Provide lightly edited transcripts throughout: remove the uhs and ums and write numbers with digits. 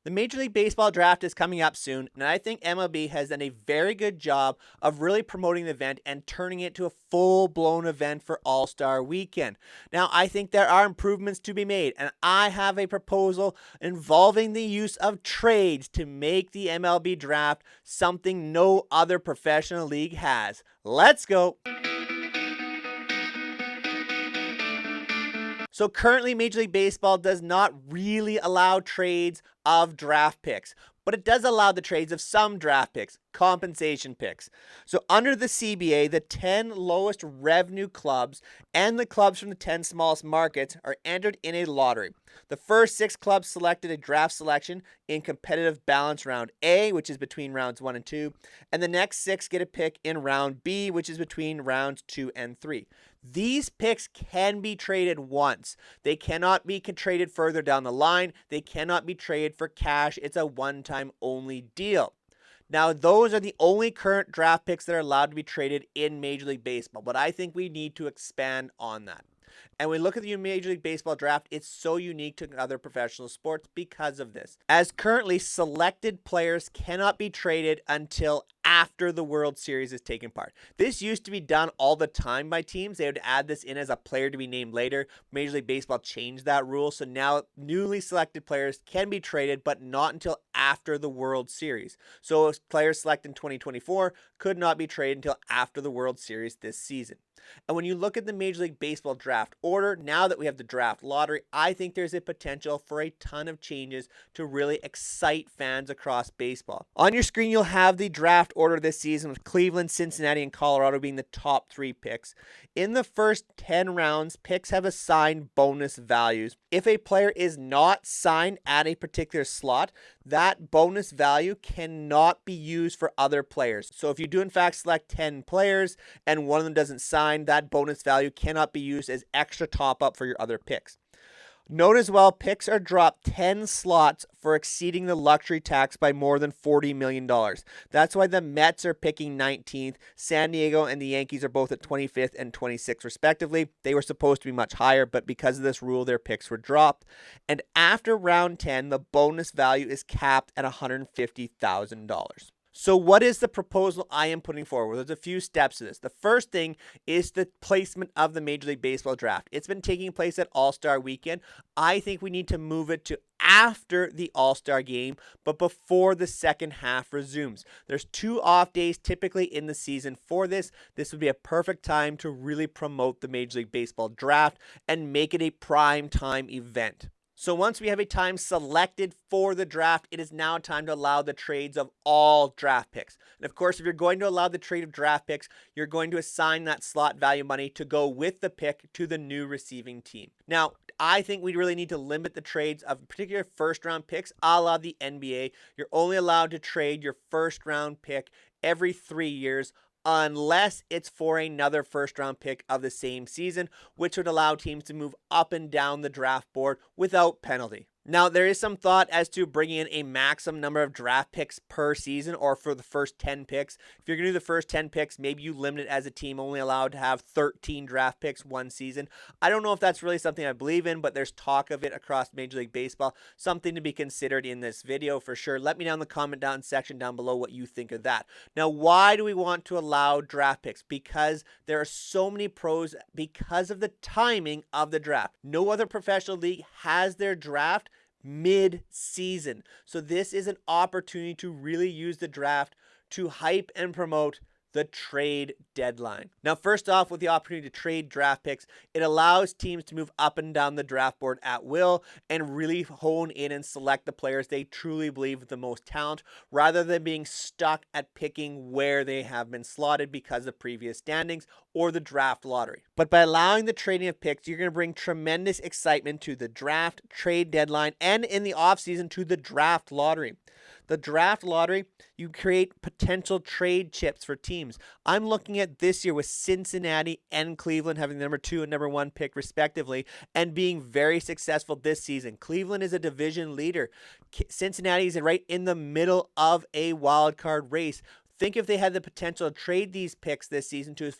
The Major League Baseball draft is coming up soon, and I think MLB has done a very good job of really promoting the event and turning it to a full-blown event for All-Star Weekend. Now, I think there are improvements to be made, and I have a proposal involving the use of trades to make the MLB draft something no other professional league has. Let's go! So currently, Major League Baseball does not really allow trades of draft picks, but it does allow the trades of some draft picks, compensation picks. So under the CBA, the 10 lowest revenue clubs and the clubs from the 10 smallest markets are entered in a lottery. The first 6 clubs selected a draft selection in competitive balance round A, which is between rounds 1 and 2, and the next 6 get a pick in round B, which is between rounds 2 and 3. These picks can be traded once. They cannot be traded further down the line. They cannot be traded for cash. It's a one-time only deal. Now, those are the only current draft picks that are allowed to be traded in Major League Baseball, but I think we need to expand on that. And when we look at the Major League Baseball draft, it's so unique to other professional sports because of this. As currently, selected players cannot be traded until after the World Series is taken part. This used to be done all the time by teams. They would add this in as a player to be named later. Major League Baseball changed that rule, so now newly selected players can be traded, but not until after the World Series. So players selected in 2024 could not be traded until after the World Series this season. And when you look at the Major League Baseball draft order, now that we have the draft lottery, I think there's a potential for a ton of changes to really excite fans across baseball. On your screen, you'll have the draft order this season with Cleveland, Cincinnati, and Colorado being the top 3 picks. In the first 10 rounds, picks have assigned bonus values. If a player is not signed at a particular slot, that bonus value cannot be used for other players. So if you do in fact select 10 players and one of them doesn't sign, that bonus value cannot be used as extra top up for your other picks. Note as well, picks are dropped 10 slots for exceeding the luxury tax by more than $40 million. That's why the Mets are picking 19th. San Diego and the Yankees are both at 25th and 26th, respectively. They were supposed to be much higher, but because of this rule, their picks were dropped. And after round 10, the bonus value is capped at $150,000. So what is the proposal I am putting forward? There's a few steps to this. The first thing is the placement of the Major League Baseball draft. It's been taking place at All-Star Weekend. I think we need to move it to after the All-Star game, but before the second half resumes. There's 2 off days typically in the season for this. This would be a perfect time to really promote the Major League Baseball draft and make it a prime time event. So once we have a time selected for the draft, it is now time to allow the trades of all draft picks. And of course, if you're going to allow the trade of draft picks, you're going to assign that slot value money to go with the pick to the new receiving team. Now, I think we really need to limit the trades of particular first-round picks, a la the NBA. You're only allowed to trade your first-round pick every 3 years, unless it's for another first-round pick of the same season, which would allow teams to move up and down the draft board without penalty. Now, there is some thought as to bringing in a maximum number of draft picks per season or for the first 10 picks. If you're going to do the first 10 picks, maybe you limit it as a team only allowed to have 13 draft picks one season. I don't know if that's really something I believe in, but there's talk of it across Major League Baseball. Something to be considered in this video for sure. Let me know in the comment section down below what you think of that. Now, why do we want to allow draft picks? Because there are so many pros because of the timing of the draft. No other professional league has their draft mid-season. So this is an opportunity to really use the draft to hype and promote the trade deadline. Now, first off, with the opportunity to trade draft picks, it allows teams to move up and down the draft board at will and really hone in and select the players they truly believe with the most talent, rather than being stuck at picking where they have been slotted because of previous standings or the draft lottery. But by allowing the trading of picks, you're going to bring tremendous excitement to the draft, trade deadline, and in the offseason to the draft lottery. The draft lottery, you create potential trade chips for teams. I'm looking at this year with Cincinnati and Cleveland having the number 2 and number 1 pick respectively and being very successful this season. Cleveland is a division leader. Cincinnati is right in the middle of a wild card race. Think if they had the potential to trade these picks this season to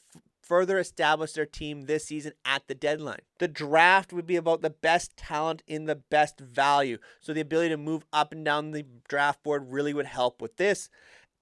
further establish their team this season at the deadline. The draft would be about the best talent in the best value. So the ability to move up and down the draft board really would help with this.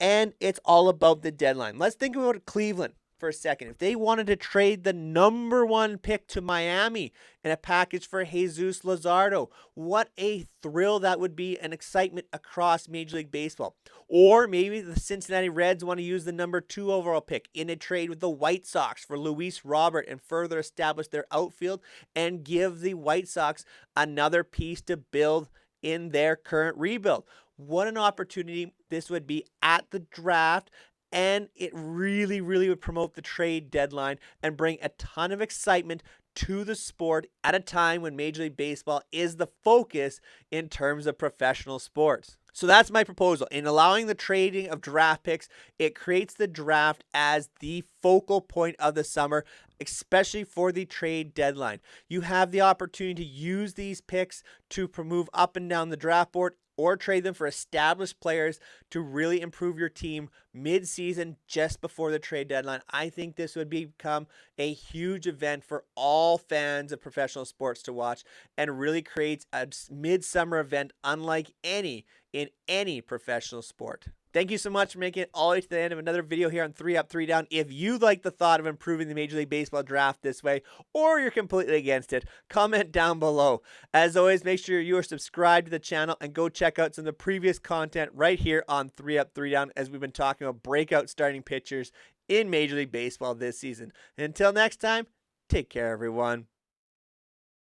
And it's all about the deadline. Let's think about Cleveland for a second. If they wanted to trade the number 1 pick to Miami in a package for Jesus Luzardo, what a thrill that would be, and excitement across Major League Baseball. Or maybe the Cincinnati Reds want to use the number 2 overall pick in a trade with the White Sox for Luis Robert and further establish their outfield and give the White Sox another piece to build in their current rebuild. What an opportunity this would be at the draft, and it really would promote the trade deadline and bring a ton of excitement to the sport at a time when Major League Baseball is the focus in terms of professional sports. So that's my proposal. In allowing the trading of draft picks, it creates the draft as the focal point of the summer, especially for the trade deadline. You have the opportunity to use these picks to move up and down the draft board or trade them for established players to really improve your team mid-season just before the trade deadline. I think this would become a huge event for all fans of professional sports to watch and really creates a midsummer event unlike any in any professional sport. Thank you so much for making it all the way to the end of another video here on 3 Up, 3 Down. If you like the thought of improving the Major League Baseball draft this way, or you're completely against it, comment down below. As always, make sure you are subscribed to the channel and go check out some of the previous content right here on 3 Up, 3 Down as we've been talking about breakout starting pitchers in Major League Baseball this season. And until next time, take care, everyone.